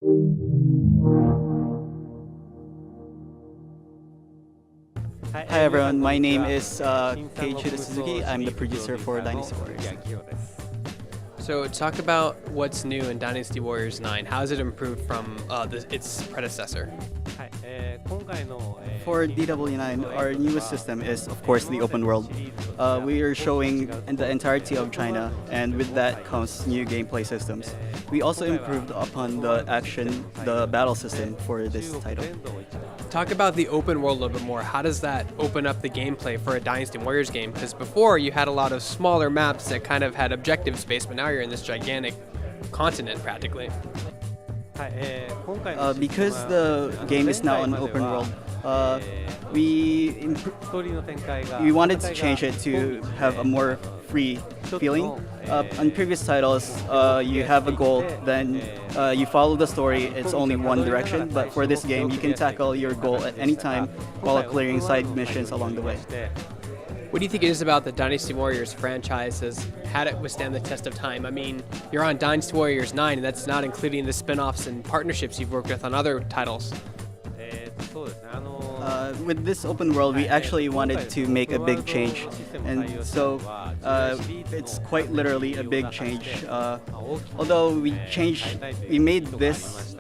Hi everyone, my name is Keiichiro Suzuki. I'm the producer for Dynasty Warriors. So talk about what's new in Dynasty Warriors 9. How has it improved from its predecessor? For DW9, our newest system is, of course, the open world. We are showing in the entirety of China, and with that comes new gameplay systems. We also improved upon the battle system for this title. Talk about the open world a little bit more. How does that open up the gameplay for a Dynasty Warriors game? Because before you had a lot of smaller maps that kind of had objective space, but now you're in this gigantic continent practically. Because the game is now an open world, we wanted to change it to have a more free feeling. On previous titles, you have a goal, then you follow the story, it's only one direction, but for this game, you can tackle your goal at any time while clearing side missions along the way. What do you think it is about the Dynasty Warriors franchise has had it withstand the test of time? I mean, you're on Dynasty Warriors 9, and that's not including the spin-offs and partnerships you've worked with on other titles. With this open world, we actually wanted to make a big change, and so it's quite literally a big change. Although we made this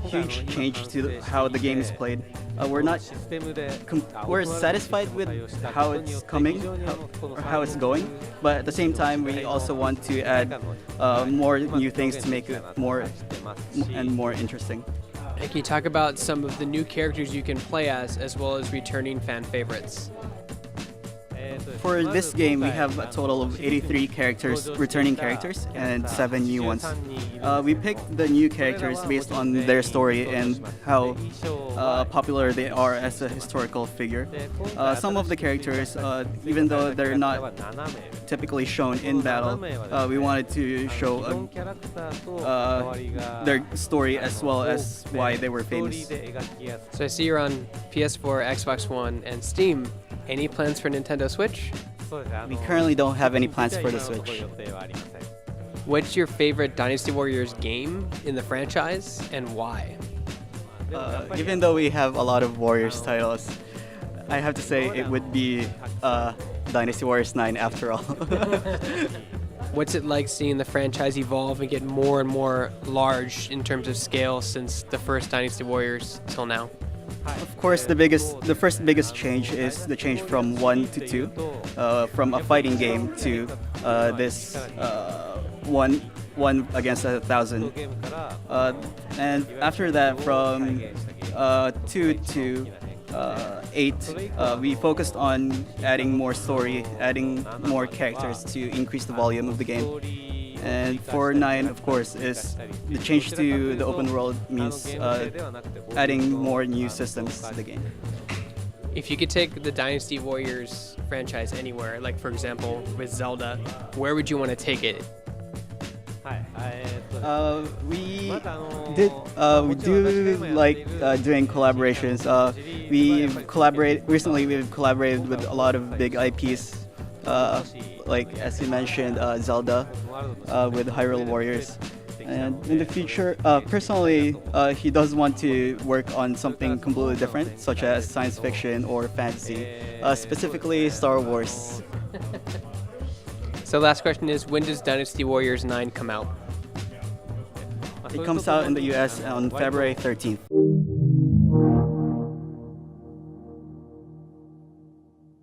huge change to how the game is played. We're satisfied with how it's coming, how it's going, but at the same time, we also want to add more new things to make it more and more interesting. And can you talk about some of the new characters you can play as well as returning fan favorites? For this game, we have a total of 83 returning characters, and 7 new ones. We picked the new characters based on their story and how popular they are as a historical figure. Some of the characters, even though they're not typically shown in battle, we wanted to show their story as well as why they were famous. So I see you're on PS4, Xbox One, and Steam. Any plans for Nintendo Switch? We currently don't have any plans for the Switch. What's your favorite Dynasty Warriors game in the franchise, and why? Even though we have a lot of Warriors titles, I have to say it would be Dynasty Warriors 9 after all. What's it like seeing the franchise evolve and get more and more large in terms of scale since the first Dynasty Warriors till now? Of course, the first biggest change is the change from 1 to 2, from a fighting game to this one against 1,000. And after that, from 2 to 8, we focused on adding more story, adding more characters to increase the volume of the game. And for 9, of course, is the change to the open world means adding more new systems to the game. If you could take the Dynasty Warriors franchise anywhere, like for example with Zelda, where would you want to take it? We do like doing collaborations. Recently we've collaborated with a lot of big IPs. Like as you mentioned, Zelda with Hyrule Warriors. And in the future, personally, he does want to work on something completely different, such as science fiction or fantasy, specifically Star Wars. So last question is, when does Dynasty Warriors 9 come out? It comes out in the US on February 13th.